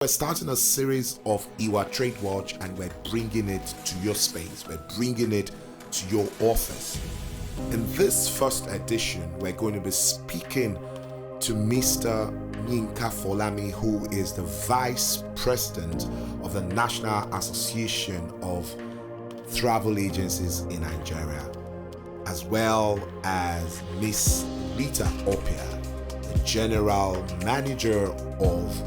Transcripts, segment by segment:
We're starting a series of Iwa Trade Watch and we're bringing it to your space. We're bringing it to your office. In this first edition, we're going to be speaking to Mr. Olayinka Folami, who is the Vice President of the National Association of Travel Agencies in Nigeria, as well as Miss Rita Opiah, the General Manager of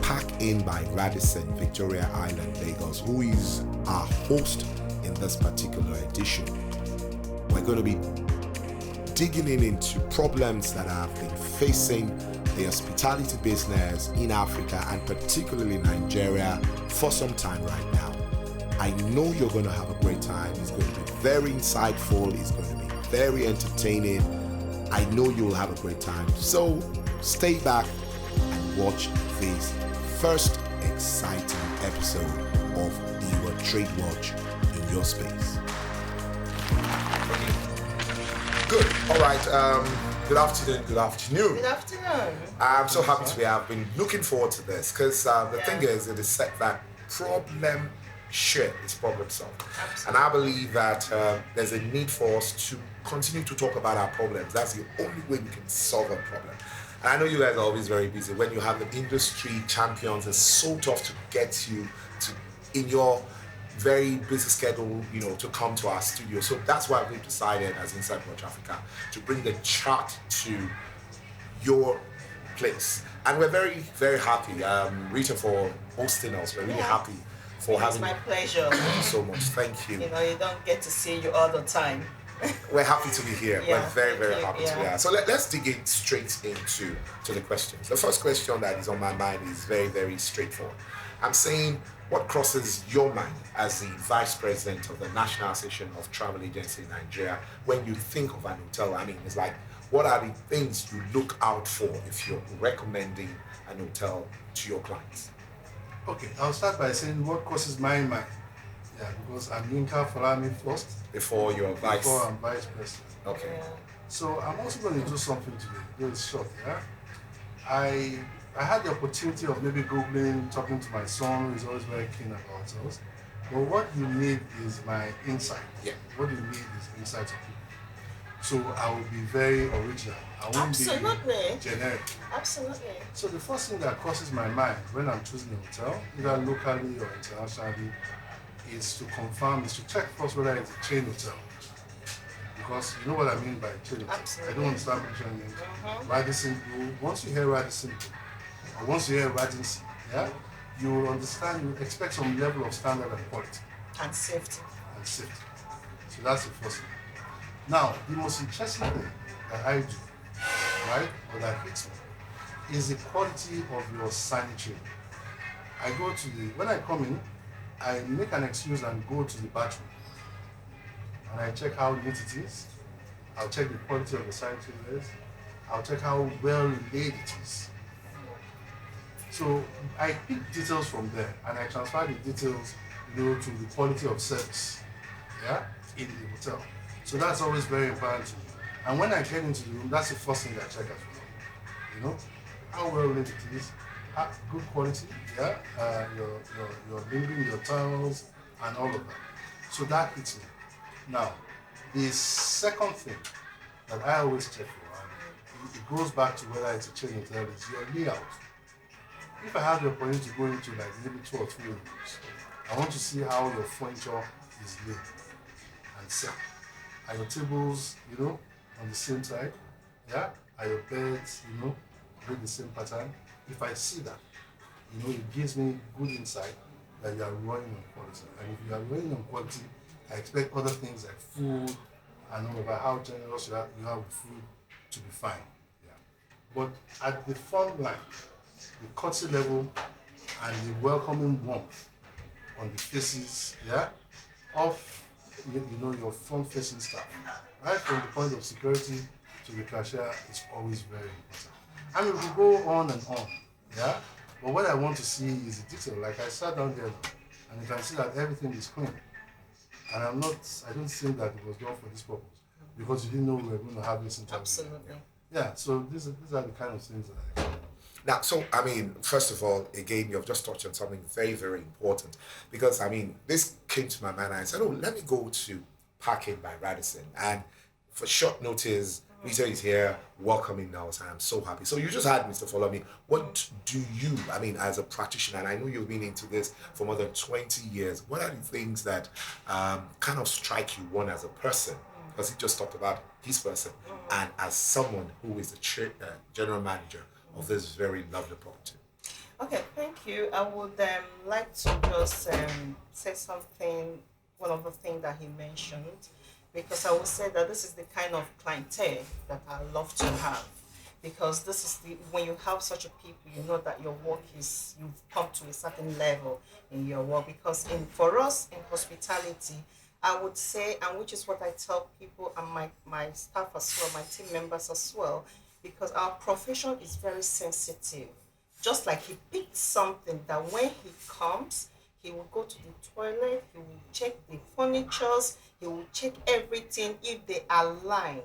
Pack In by Radisson Victoria Island Lagos, who is our host in this particular edition. We're going to be digging into problems that have been facing the hospitality business in Africa and particularly Nigeria for some time right now. I know you're going to have a great time. It's going to be very insightful. It's going to be very entertaining. I know you will have a great time. So stay back and watch this first exciting episode of Iwa Trade Watch in your space. Good. All right. Good afternoon. Good afternoon. Good afternoon. I'm so happy to be here. I've been looking forward to this because the thing is, it is said that problem shared is problem solved. Absolutely. And I believe that there's a need for us to continue to talk about our problems. That's the only way we can solve a problem. And I know you guys are always very busy. When you have the industry champions, it's so tough to get you to, in your very busy schedule, to come to our studio. So that's why we've decided as Inside Watch Africa to bring the chart to your place. And we're very, very happy, Rita, for hosting us. We're really happy for having you. It's my pleasure. Thank you so much. Thank you. You don't get to see you all the time. We're happy to be here. Yeah, We're very, very thank you. happy to be here. So let's dig in straight into the questions. The first question that is on my mind is very, very straightforward. I'm saying, what crosses your mind as the Vice President of the National Association of Travel Agencies in Nigeria when you think of an hotel? I mean, it's like, what are the things you look out for if you're recommending an hotel to your clients? Okay, I'll start by saying what crosses my mind. Yeah, because I'm Olayinka Folami first. Before you're vice. Before I'm vice president. Okay. Yeah. So I'm also going to do something today. Very short. Yeah. I had the opportunity of maybe Googling, talking to my son, who is always very keen about us. But what you need is my insight. Yeah. What you need is insight of people. So I will be very original. I won't Absolutely. be generic. Absolutely. So the first thing that crosses my mind when I'm choosing a hotel, either locally or internationally, is to confirm, is to check first whether it's a chain hotel. Because you know what I mean by chain hotel. Absolutely. I don't understand mentioning names. Radisson, once you hear Radisson, or once you hear Radisson, yeah, you will understand, you expect some level of standard and quality. And safety. And safety. So that's the first thing. Now, the most interesting thing that I do, right, or that hits me, is the quality of your sanitary. I go to when I come in, I make an excuse and go to the bathroom. And I check how neat it is. I'll check the quality of the sanitary wares. I'll check how well laid it is. So I pick details from there and I transfer the details, to the quality of service, yeah, in the hotel. So that's always very important to me. And when I get into the room, that's the first thing I check as well. How well laid it is, good quality, yeah, your linen, your towels, and all of that. So that hits me. Now, the second thing that I always check for, and it goes back to whether it's a chain hotel, is your layout. If I have the opportunity to go into like maybe 2 or 3 rooms, I want to see how your furniture is laid and set. Are your tables, on the same side? Yeah? Are your beds, with the same pattern? If I see that, it gives me good insight that you are running on quality. And if you are running on quality, I expect other things like food and all about how generous you have with food to be fine. Yeah. But at the front line, the courtesy level and the welcoming warmth on the faces, yeah, of your front-facing staff, right from the point of security to the cashier, is always very important. I mean, we go on and on, yeah. But what I want to see is the detail. Like I sat down there, and you can see that everything is clean. And I don't think that it was done for this purpose, because you didn't know we were going to have this interview. Absolutely. Yeah. So these are the kind of things that I. Now, so I mean, first of all, again, you've just touched on something very, very important because I mean, this came to my mind. And I said, "Oh, let me go to Parking by Radisson," and for short notice, Rita is here welcoming us, and I'm so happy. So you just had Mr. Folami. What do you, I mean, as a practitioner, and I know you've been into this for more than 20 years. What are the things that kind of strike you, one as a person? Because he just talked about his person, and as someone who is the general manager of this very lovely property. Okay, thank you. I would like to just say something, one of the things that he mentioned, because I would say that this is the kind of clientele that I love to have. Because this is the when you have such a people, you know that your work is you've come to a certain level in your work. Because in for us in hospitality, I would say, and which is what I tell people and my staff as well, my team members as well, because our profession is very sensitive. Just like he picked something that when he comes, he will go to the toilet, he will check the furnitures, he will check everything if they are aligned.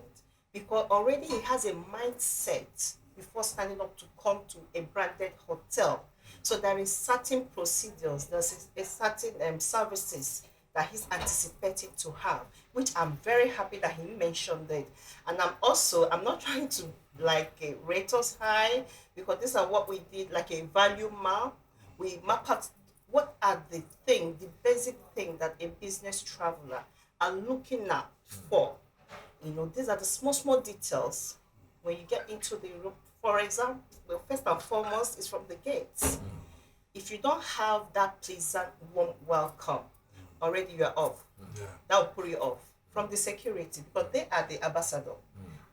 Because already he has a mindset before standing up to come to a branded hotel. So there is certain procedures, there's a certain services that he's anticipating to have, which I'm very happy that he mentioned it. And I'm not trying to like rate us high because these are what we did, like a value map. We map out what are the basic thing that a business traveler are looking at for. You know, these are the small details when you get into the room. For example, well, first and foremost is from the gates. If you don't have that pleasant warm welcome, already you are off. Yeah. That will put you off. From the security, because they are the ambassador.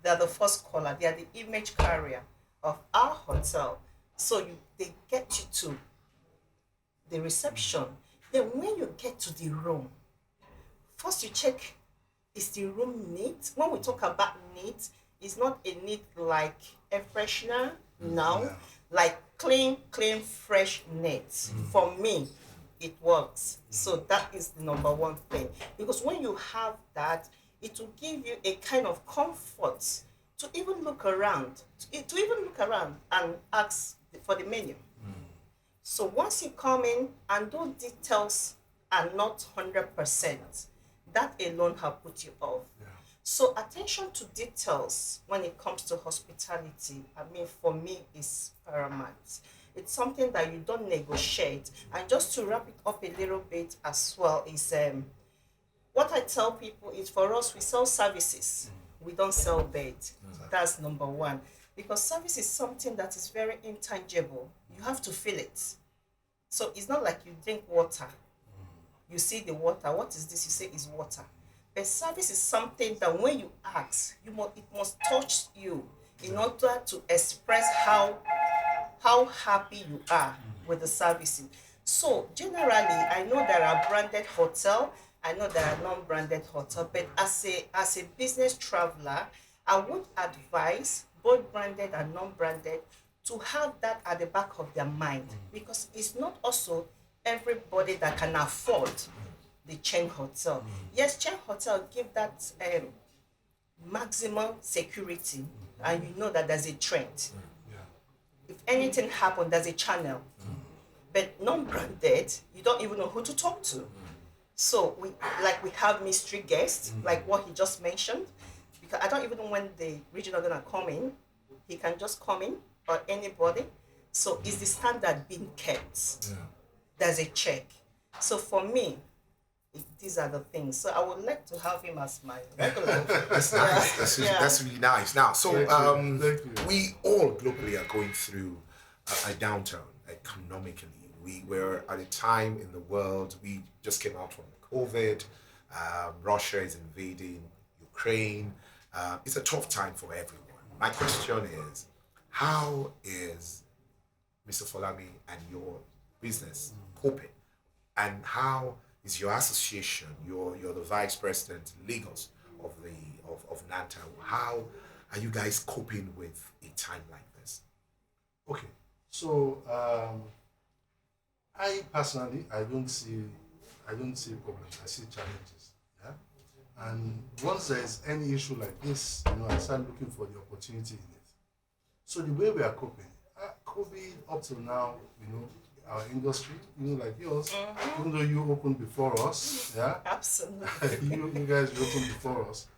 They are the first caller. They are the image carrier of our hotel. So they get you to the reception. Then when you get to the room, first you check, is the room neat? When we talk about neat, it's not a neat like air freshener now, Yeah. like clean, fresh neat. For me, it works. So that is the number one thing. Because when you have that, it will give you a kind of comfort to even look around, and ask for the menu. So once you come in and those details are not 100%, that alone have put you off. Yeah. So attention to details when it comes to hospitality, I mean, for me, is paramount. It's something that you don't negotiate. And just to wrap it up a little bit as well is what I tell people is for us, we sell services. We don't sell beds. That's number one. Because service is something that is very intangible. You have to feel it. So it's not like you drink water. You see the water. What is this? You say is water. But service is something that when you ask, it must touch you in order to express how happy you are with the services. So generally, I know there are branded hotel, I know there are non-branded hotel, but as a business traveler, I would advise both branded and non-branded to have that at the back of their mind because it's not also everybody that can afford the chain hotel. Yes, chain hotel give that maximum security, and you know that there's a trend. If anything happens, there's a channel. But non-branded, you don't even know who to talk to. So we have mystery guests, like what he just mentioned, because I don't even know when the regional gonna come in. He can just come in or anybody. So is the standard being kept? Yeah. There's a check. So for me, these are the things. So I would like to have him as my regular. That's nice. That's really nice. Now, so Thank you. we all globally are going through a downturn economically. We were at a time in the world, we just came out from COVID. Russia is invading Ukraine. It's a tough time for everyone. My question is, how is Mr. Folami and your business coping? And how is your association? You're the vice president Lagos of NANTA. How are you guys coping with a time like this? Okay, so I personally I don't see problems. I see challenges. Yeah, and once there is any issue like this, I start looking for the opportunity in it. So the way we are coping, COVID up till now, our industry, like yours, even though you opened before us, yeah, Absolutely. you guys opened before us,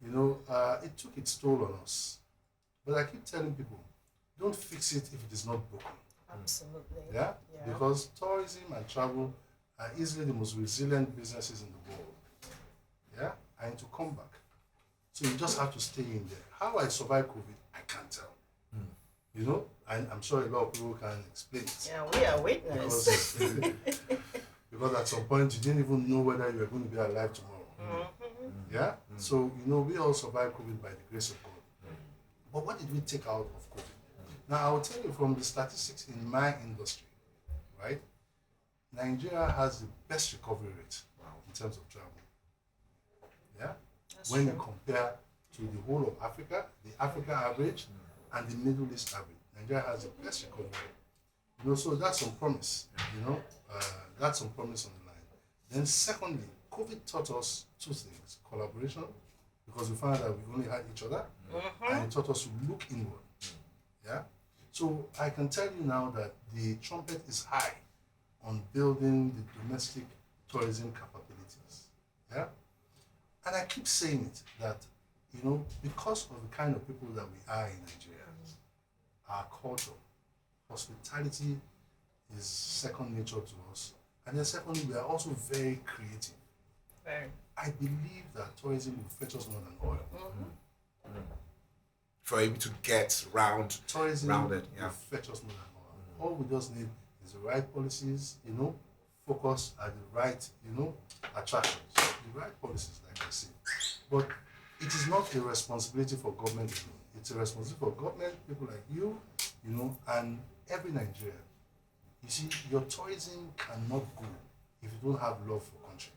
it took its toll on us. But I keep telling people, don't fix it if it is not broken. Absolutely. Yeah? Because tourism and travel are easily the most resilient businesses in the world. Yeah? And to come back. So you just have to stay in there. How I survived COVID, I can't tell. And I'm sure a lot of people can explain it. Yeah, we are witness. Because at some point you didn't even know whether you were going to be alive tomorrow. Yeah? So, we all survived COVID by the grace of God. But what did we take out of COVID? Now, I will tell you from the statistics in my industry, right? Nigeria has the best recovery rate in terms of travel. Yeah? That's when true. you compare to the whole of Africa, the Africa average, and the Middle East average, Nigeria has the best recovery rate. So that's some promise, that's some promise on the line. Then secondly, COVID taught us two things: collaboration, because we found that we only had each other, and it taught us to look inward. Yeah. So I can tell you now that the trumpet is high on building the domestic tourism capabilities. Yeah. And I keep saying it that, because of the kind of people that we are in Nigeria, our culture, hospitality is second nature to us. And then secondly, we are also very creative. Very. I believe that tourism will fetch us more than oil. For able to get Tourism rounded, will fetch us more than oil. All we just need is the right policies, focus at the right, attractions, the right policies, like I say. But it is not a responsibility for government alone. It's a responsibility for government, people like you, and every Nigerian. You see, your tourism cannot go if you don't have love for country.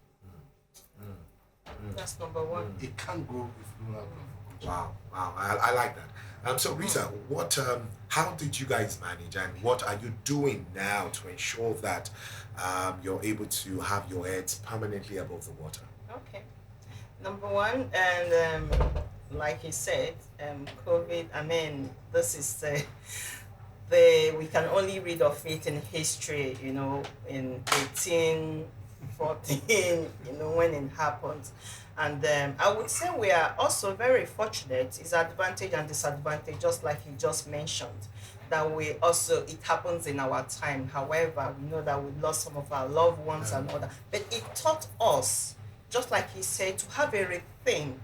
That's number one. It can't go if you don't have love for country. Wow, I like that. So Rita, how did you guys manage, and what are you doing now to ensure that you're able to have your heads permanently above the water? Okay. Number one, and like he said, COVID, this is we can only read of it in history, in 1814, when it happened. And I would say we are also very fortunate. It's advantage and disadvantage, just like he just mentioned, that it happens in our time. However, we know that we lost some of our loved ones and all that. But it taught us, just like he said, to have a rethink,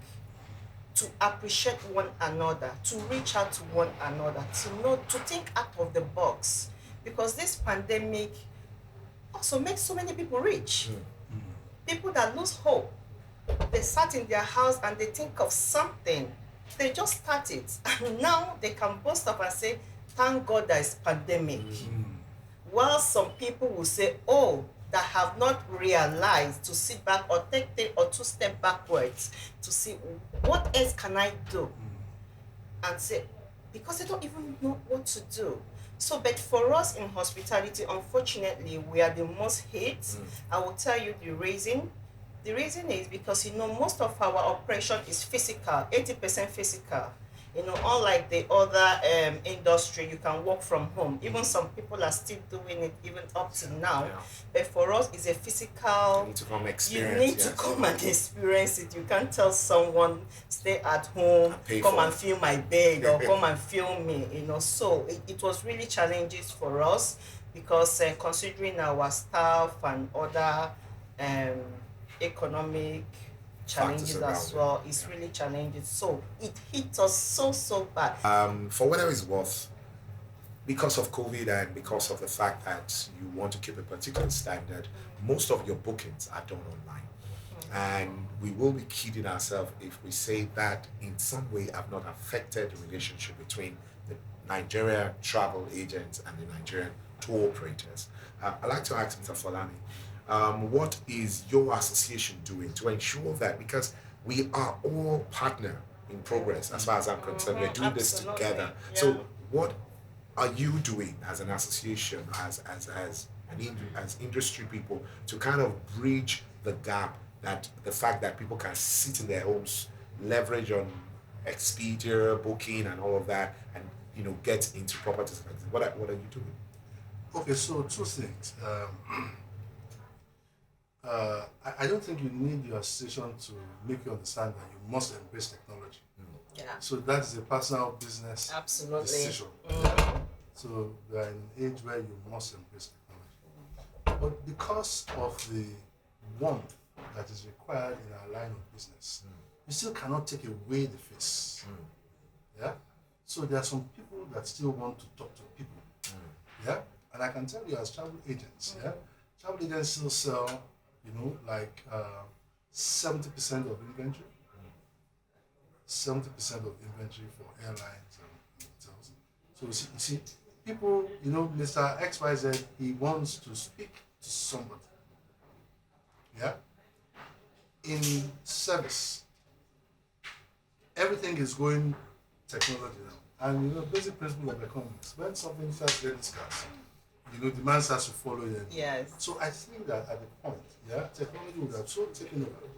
to appreciate one another, to reach out to one another, to think out of the box. Because this pandemic also makes so many people rich. People that lose hope. They sat in their house and they think of something. They just start it. And now they can boast up and say, thank God there is pandemic. While some people will say, that have not realized to sit back or take or two step backwards to see what else can I do, and say, because they don't even know what to do. So, but for us in hospitality, unfortunately, we are the most hit. I will tell you the reason. The reason is because, most of our operation is physical, 80% physical. Unlike the other industry, you can work from home. Even some people are still doing it even up to now. Yeah. But for us, it's a physical. You need to come experience. You need to come and experience it. You can't tell someone, stay at home, come and fill my bed, or come and fill me. So it was really challenges for us, because considering our staff and other economic challenges as well, it's really challenging. So it hit us so bad. For whatever it's worth, because of COVID and because of the fact that you want to keep a particular standard, most of your bookings are done online. And we will be kidding ourselves if we say that in some way have not affected the relationship between the Nigerian travel agents and the Nigerian tour operators. I'd like to ask Mr. Folami, what is your association doing to ensure that, because we are all partner in progress as far as I'm concerned, we're doing this together. Yeah. So what are you doing as an association, as industry people, to kind of bridge the gap, that the fact that people can sit in their homes, leverage on Expedia, Booking and all of that, and get into properties like this? What are you doing? Okay, so two things. I don't think you need your association to make you understand that you must embrace technology. Yeah. So that is a personal business Absolutely. decision. So we are in an age where you must embrace technology. But because of the warmth that is required in our line of business, you still cannot take away the face. Yeah? So there are some people that still want to talk to people. Yeah? And I can tell you as travel agents, travel agents still sell, like 70% of inventory. 70% of inventory for airlines and hotels. So you see, people, Mr. XYZ, he wants to speak to somebody. Yeah? In service, everything is going technology now. And basic principle of economics, when something starts getting scarce, demand starts to follow you. Yes. So I think that at the point, technology would have so taken over,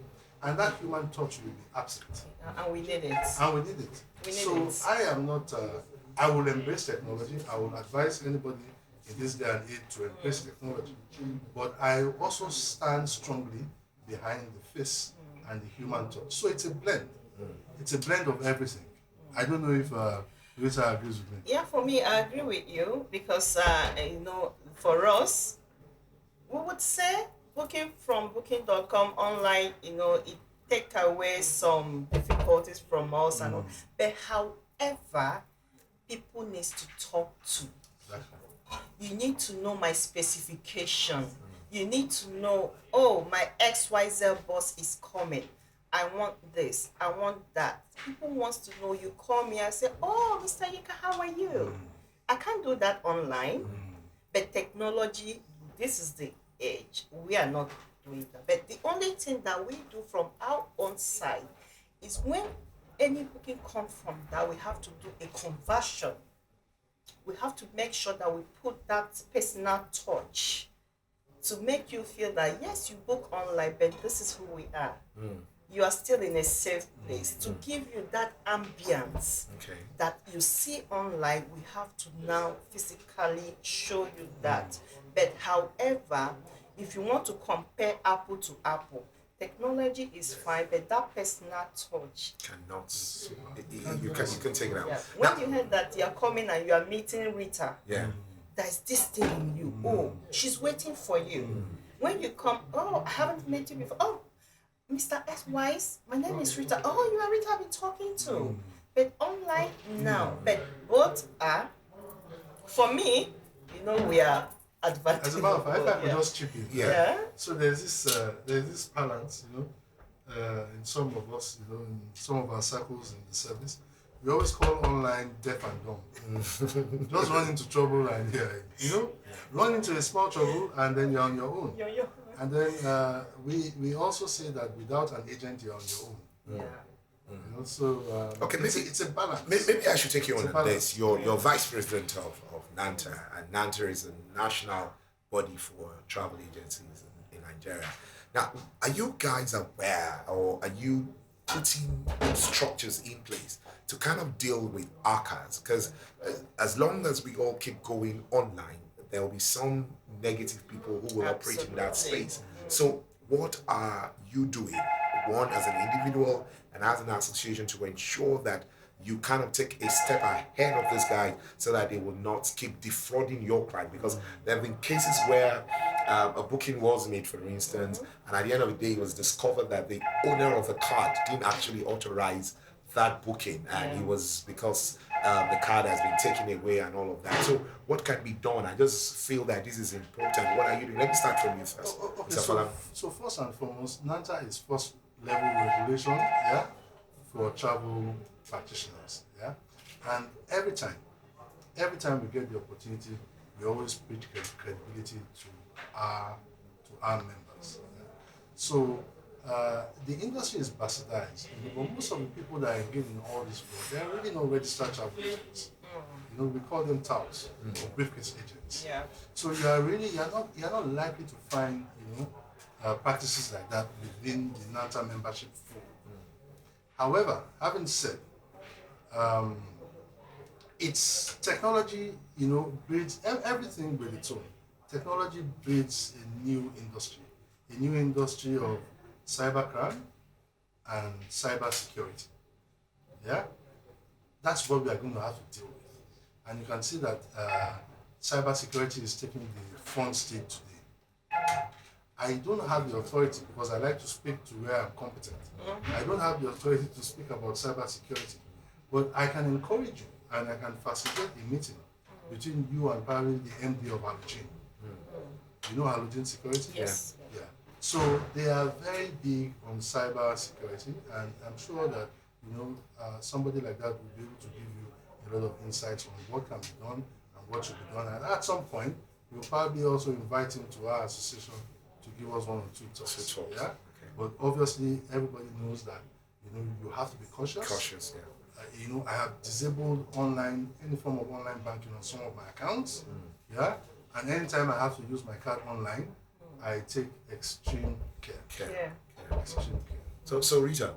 and that human touch will be absent. And we need it. And we need it. So I am not. I will embrace technology. I will advise anybody in this day and age to embrace technology. But I also stand strongly behind the face and the human touch. So it's a blend. It's a blend of everything. I don't know if Rita agrees with me. Yeah, for me, I agree with you because for us, we would say booking from booking.com online, it take away some difficulties from us and all. But however, people needs to talk to. You need to know my specification. You need to know, my XYZ boss is coming. I want this. I want that. People wants to know. You call me and say, Mr. Yinka, how are you? I can't do that online. But technology, this is the age. We are not doing that. But the only thing that we do from our own side is when any booking comes from that, we have to do a conversion. We have to make sure that we put that personal touch to make you feel that, yes, you book online, but this is who we are. You are still in a safe place. To give you that ambience that you see online, we have to now physically show you that. But however, if you want to compare apple to apple, technology is fine, but that personal touch cannot. You can take it out. Yeah. When you heard that you're coming and you are meeting Rita, there's this thing in you. She's waiting for you. When you come, I haven't met you before. Mr. S. Wise, my name is Rita. You are Rita I've been talking to. But online now. But both are, for me, we are advanced. As a matter of fact, I could just chip in. Yeah. So there's this balance, in some of us, in some of our circles in the service. We always call online deaf and dumb. Just run into trouble and run into a small trouble and then you're on your own. And then we also say that without an agent, you're on your own. So okay, it's a balance. Maybe I should take you on this. You're vice president of NANTA, and NANTA is a national body for travel agencies in Nigeria. Now, are you guys aware, or are you putting structures in place to kind of deal with archives? Because as long as we all keep going online, there will be some negative people who will operate in that space. So what are you doing, one as an individual and as an association, to ensure that you kind of take a step ahead of this guy so that they will not keep defrauding your client? Because there have been cases where a booking was made, for instance, and at the end of the day it was discovered that the owner of the card didn't actually authorize that booking, and it was because the card has been taken away and all of that. So what can be done? I just feel that this is important. What are you doing? Let me start from you first. Okay, so first and foremost, NANTA is first level regulation, for travel practitioners, and every time we get the opportunity, we always preach credibility to our members. So the industry is bastardized, but most of the people that are engaged in all this work, they are really not registered travel agents. We call them touts or briefcase agents. So you're not likely to find practices like that within the NANTA membership fold. However, having said, It's technology, breeds everything with its own. Technology breeds a new industry of cybercrime and cyber security. Yeah, that's what we are going to have to deal with. And you can see that cyber security is taking the front stage today. I don't have the authority because I like to speak to where I'm competent. I don't have the authority to speak about cyber security, but I can encourage you and I can facilitate a meeting between you and probably the MD of Halogen. You know Halogen Security? Yes. Yeah. So they are very big on cyber security, and I'm sure that somebody like that will be able to give you a lot of insights on what can be done and what should be done. And at some point, we'll probably also invite him to our association to give us one or two talks. Yeah. Okay. But obviously, everybody knows that you have to be cautious. Cautious, yeah. I have disabled any form of online banking on some of my accounts. Yeah. And anytime I have to use my card online, I take extreme care. Yeah. Extreme care. So Rita,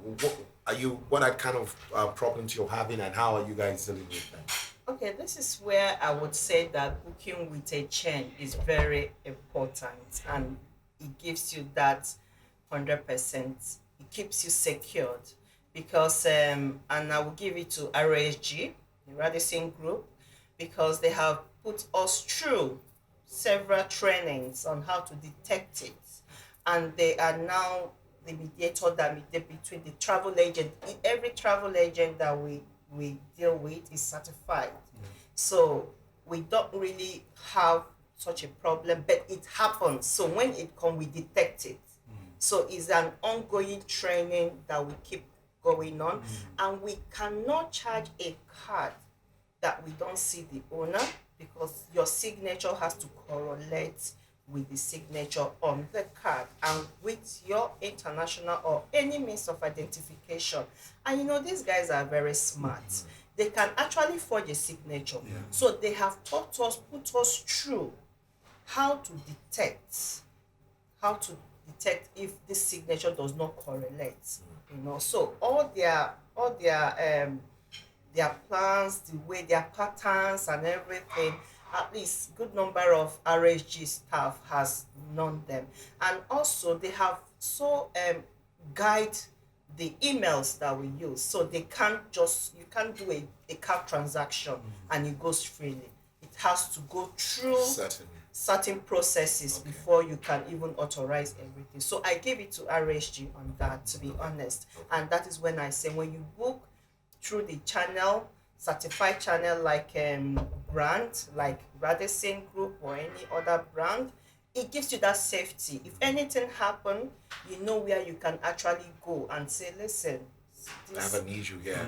what are kind of problems you're having, and how are you guys dealing with them? Okay, this is where I would say that booking with a chain is very important, and it gives you that 100%. It keeps you secured because, and I will give it to RSG, the Radisson Group, because they have put us through several trainings on how to detect it, and they are now the mediator between the travel agent. Every travel agent that we deal with is certified, so we don't really have such a problem, but it happens. So when it comes, we detect it. So it's an ongoing training that we keep going on, and we cannot charge a card that we don't see the owner, because your signature has to correlate with the signature on the card and with your international or any means of identification. And these guys are very smart. They can actually forge a signature. Yeah. So they have put us through how to detect if this signature does not correlate. So all their plans, the way their patterns and everything, at least good number of RSG staff has known them. And also they have guide the emails that we use. So you can't do a card transaction and it goes freely. It has to go through certain processes before you can even authorize everything. So I give it to RSG on that, to be honest. And that is when I say, when you book through the channel, certified channel like brand, like Radisson Group or any other brand, it gives you that safety. If anything happen, you know where you can actually go and say, listen, I have an issue here.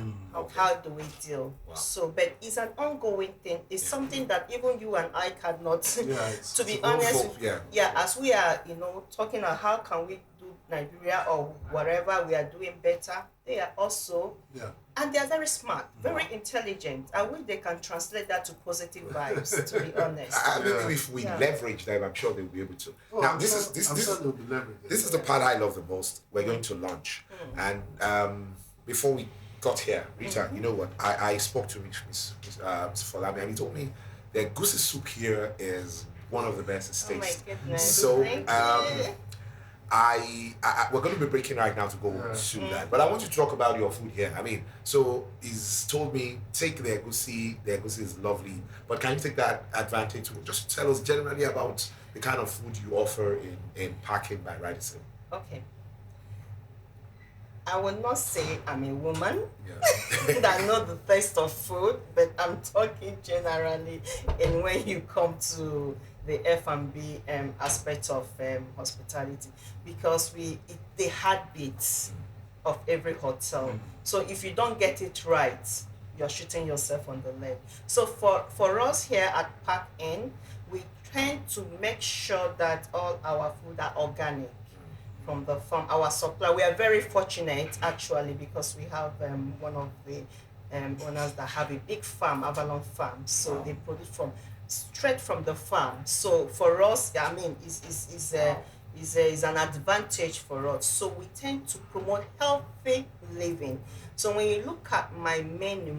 How do we deal? Wow. So, but it's an ongoing thing. It's something that even you and I cannot, to be honest, as we are, talking about how can we do Nigeria or whatever we are doing better, they are also, and they are very smart, very intelligent. I wish they can translate that to positive vibes, to be honest. If we leverage them, I'm sure they'll be able to. Now, this is the part I love the most. We're going to launch. And before we got here, Rita, you know what? I spoke to Miss Folami, and he told me the goosey soup here is one of the best in states. Oh my goodness. So we're going to be breaking right now to go to that, but I want you to talk about your food here. I mean, so he's told me take the egusi is lovely, but can you take that advantage to just tell us generally about the kind of food you offer in Packing by Radisson? Okay. I will not say I'm a woman that know the taste of food, but I'm talking generally. And when you come to the F&B aspect of hospitality, because the heartbeats of every hotel. So if you don't get it right, you're shooting yourself on the leg. So for us here at Park Inn, we tend to make sure that all our food are organic from the farm. Our supply, we are very fortunate actually, because we have one of the owners that have a big farm, Avalon Farm. So they produce straight from the farm. So for us, I mean, is an advantage for us. So we tend to promote healthy living. So when you look at my menu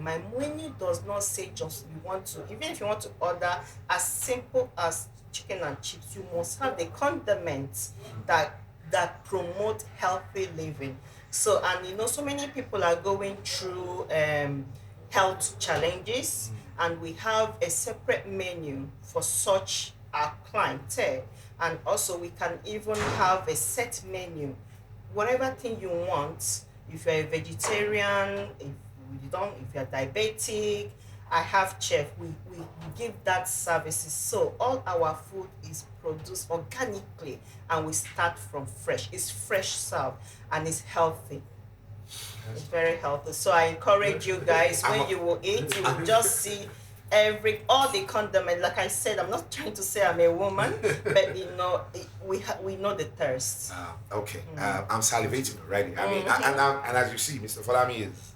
does not say just you want to, even if you want to order as simple as chicken and chips, you must have the condiments that promote healthy living. So, and so many people are going through health challenges, and we have a separate menu for such our clientele. And also, we can even have a set menu, whatever thing you want. If you're a vegetarian, if you're diabetic, I have chef. We give that services. So all our food is produced organically, and we start from fresh. It's fresh served, and it's healthy. It's very healthy. So I encourage you guys, when you will eat, you will just see all the condiment. Like I said, I'm not trying to say I'm a woman, but we know the thirst. Okay. I'm salivating already. I mean, and as you see, Mr. Folami is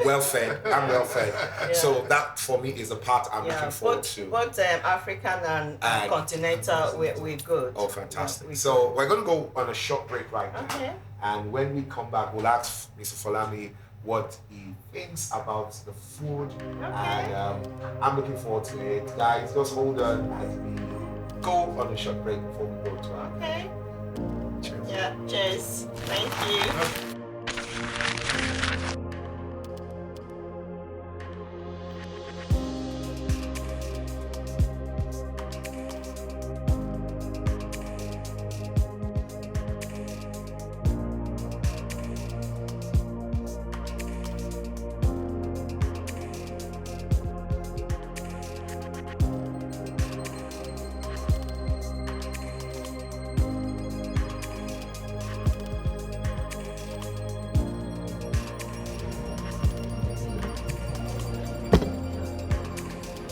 well fed. I'm well fed. Yeah. So that for me is the part I'm looking forward to. Both African and continental, we're good. Oh, fantastic. So we're going to go on a short break right now. Okay. And when we come back, we'll ask Mr. Folami what he thinks about the food. Okay. And I'm looking forward to it. Guys, just hold on as we go on a short break before we go to our... Okay. Cheers. Yeah, cheers. Thank you.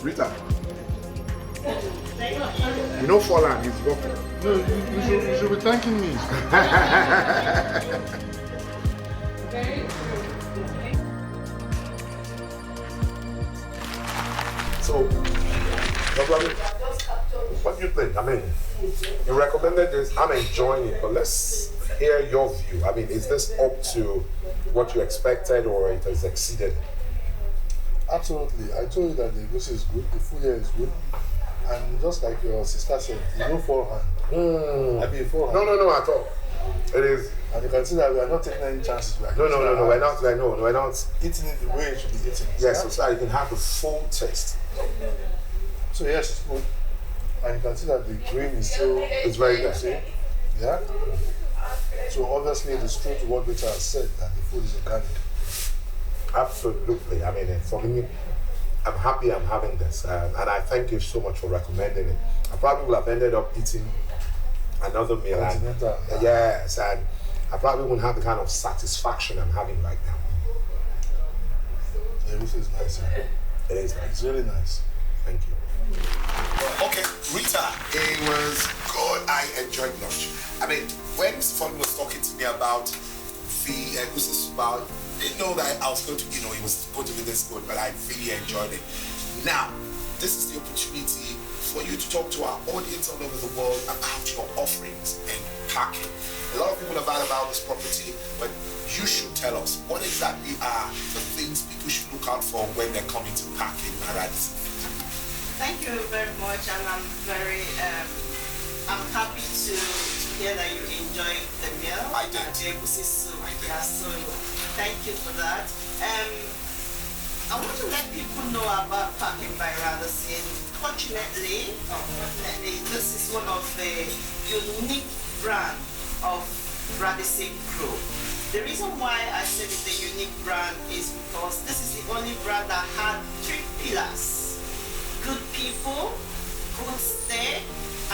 Rita, you know Folami is working. No, you should be thanking me. So, what do you think? I mean, you recommended this, I'm enjoying it, but let's hear your view. I mean, is this up to what you expected, or it has exceeded? Absolutely. I told you that the goose is good, the food here is good. And just like your sister said, you know forehand. I mean forehand. No, at all. It is. And you can see that we are not taking any chances. No, we're not. We're not eating it the way it should be eaten. Yes, so you can have the full taste. So yes, it's good. And you can see that the grain is still... It's very good. See? Yeah? So obviously it is true to what Rita has said, that the food is organic. Absolutely. I mean, for me, I'm happy I'm having this, and I thank you so much for recommending it. I probably would have ended up eating another meal. Yes, and I probably wouldn't have the kind of satisfaction I'm having right now. Yeah, this is nice. It is nice. It's really nice. Thank you. Okay, Rita, it was good. I enjoyed lunch. I mean, when someone was talking to me about the egusi soup, didn't know that I was going to, it was going to be this good, but I really enjoyed it. Now, this is the opportunity for you to talk to our audience all over the world about your offerings and packing. A lot of people have heard about this property, but you should tell us what exactly are the things people should look out for when they're coming to pack in Radisson. Thank you very much, and I'm very I'm happy to hear that you enjoyed the meal. I did. The egusi soup. I did. Yeah, so thank you for that. I want to let people know about Packing by Radisson. Unfortunately, this is one of the unique brand of Radisson Group. The reason why I said it's a unique brand is because this is the only brand that had 3 pillars. Good people, good stay,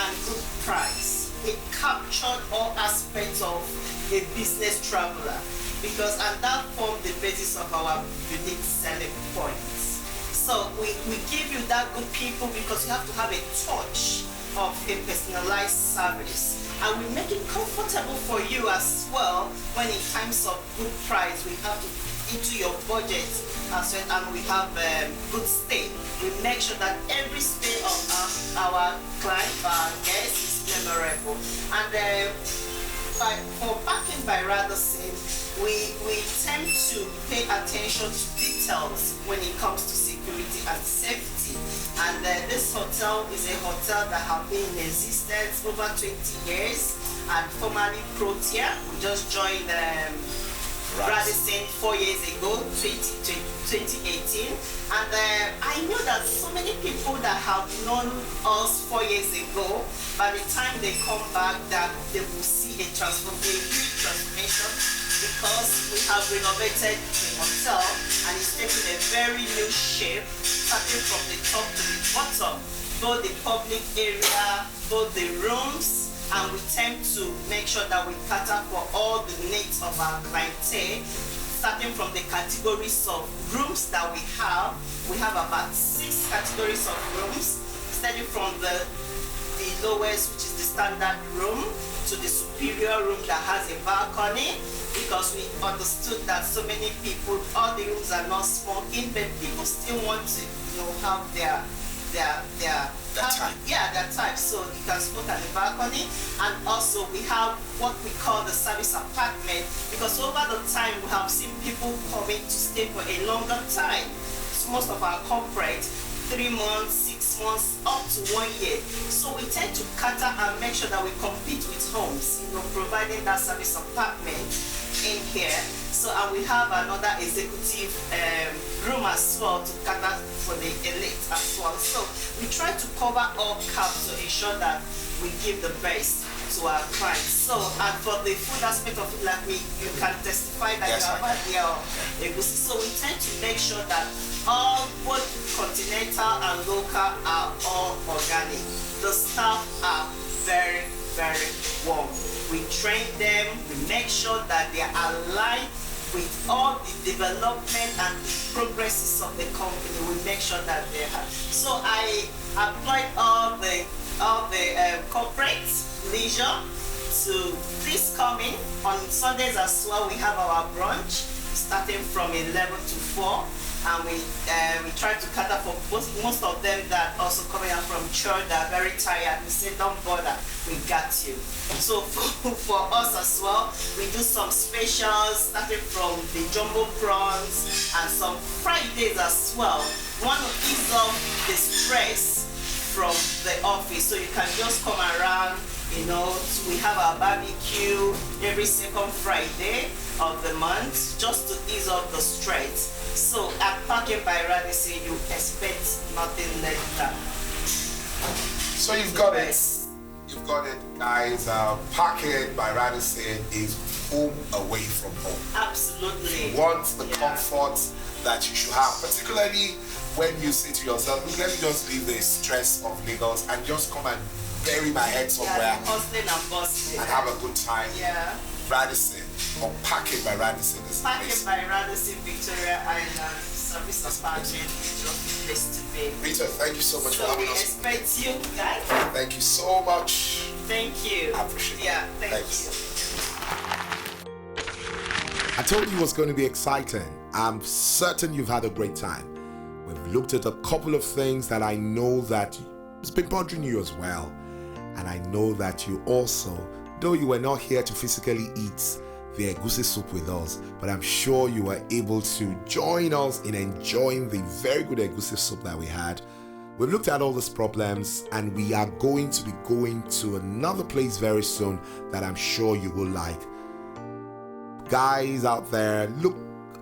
and good price. It captured all aspects of a business traveler, and that formed the basis of our unique selling points. So we give you that good people because you have to have a touch of a personalized service, and we make it comfortable for you as well. When in times of good price, we have to into your budget as well, and we have good stay. We make sure that every stay of our client, our guests, is memorable. And for parking by Radisson, we tend to pay attention to details when it comes to security and safety. And this hotel is a hotel that has been in existence over 20 years and formerly Protea. We just joined Radisson 4 years ago, 2018, and I know that so many people that have known us 4 years ago, by the time they come back, that they will see a huge transformation, because we have renovated the hotel and it's taking a very new shape, starting from the top to the bottom, both the public area, both the rooms. And we tend to make sure that we cater for all the needs of our clientele, starting from the categories of rooms that we have. We have about 6 categories of rooms, starting from the lowest, which is the standard room, to the superior room that has a balcony, because we understood that so many people, all the rooms are not smoking, but people still want to, have their type, so you can smoke at the balcony. And also we have what we call the service apartment, because over the time we have seen people coming to stay for a longer time. So most of our corporate, 3 months, 6 months, up to 1 year. So we tend to cater and make sure that we compete with homes, providing that service apartment in here. So, and we have another executive room as well to cater for the elite as well. So we try to cover all caps to ensure that we give the best to our clients. So, and for the food aspect of it, like you can testify that you have had your egusi. So we tend to make sure that all, both continental and local, are all organic. The staff are very, very warm. We train them, we make sure that they are aligned with all the development and the progresses of the company. We make sure that they have. So I applied all the corporate leisure to please come in. On Sundays as well, we have our brunch starting from 11 to 4. And we try to cater for most of them that also coming out from church that are very tired. We say, don't bother, we got you. So for us as well, we do some specials starting from the jumbo prawns and some Fridays as well. One of these off the stress from the office, so you can just come around. So we have our barbecue every second Friday of the month, just to ease off the stress. So at Parking by Radisson, you expect nothing less than. So you've got it. You've got it, guys. Parking by Radisson is home away from home. Absolutely. You want the comfort that you should have, particularly when you say to yourself, let me just leave the stress of Lagos and just come and bury my head somewhere hustling and bustling and have a good time. Yeah. Radisson, or Parking by Radisson, is Parking by Radisson Victoria Island service apartment is just the place to be. Rita, thank you so much for having us. So we expect you guys. Thank you so much. Thank you. I appreciate it. Yeah, thanks. I told you it was going to be exciting. I'm certain you've had a great time. We've looked at a couple of things that I know that it's been bothering you as well. And I know that you also, though you were not here to physically eat the egusi soup with us, but I'm sure you were able to join us in enjoying the very good egusi soup that we had. We've looked at all these problems, and we are going to be going to another place very soon that I'm sure you will like. Guys out there, look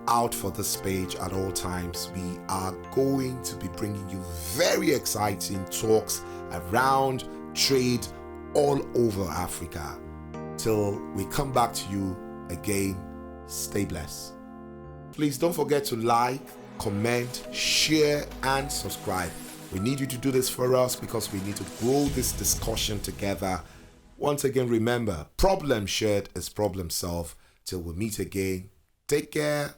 out for this page at all times. We are going to be bringing you very exciting talks around trade all over Africa. Till we come back to you again, stay blessed. Please don't forget to like, comment, share, and subscribe. We need you to do this for us because we need to grow this discussion together. Once again, remember, problem shared is problem solved. Till we meet again, take care.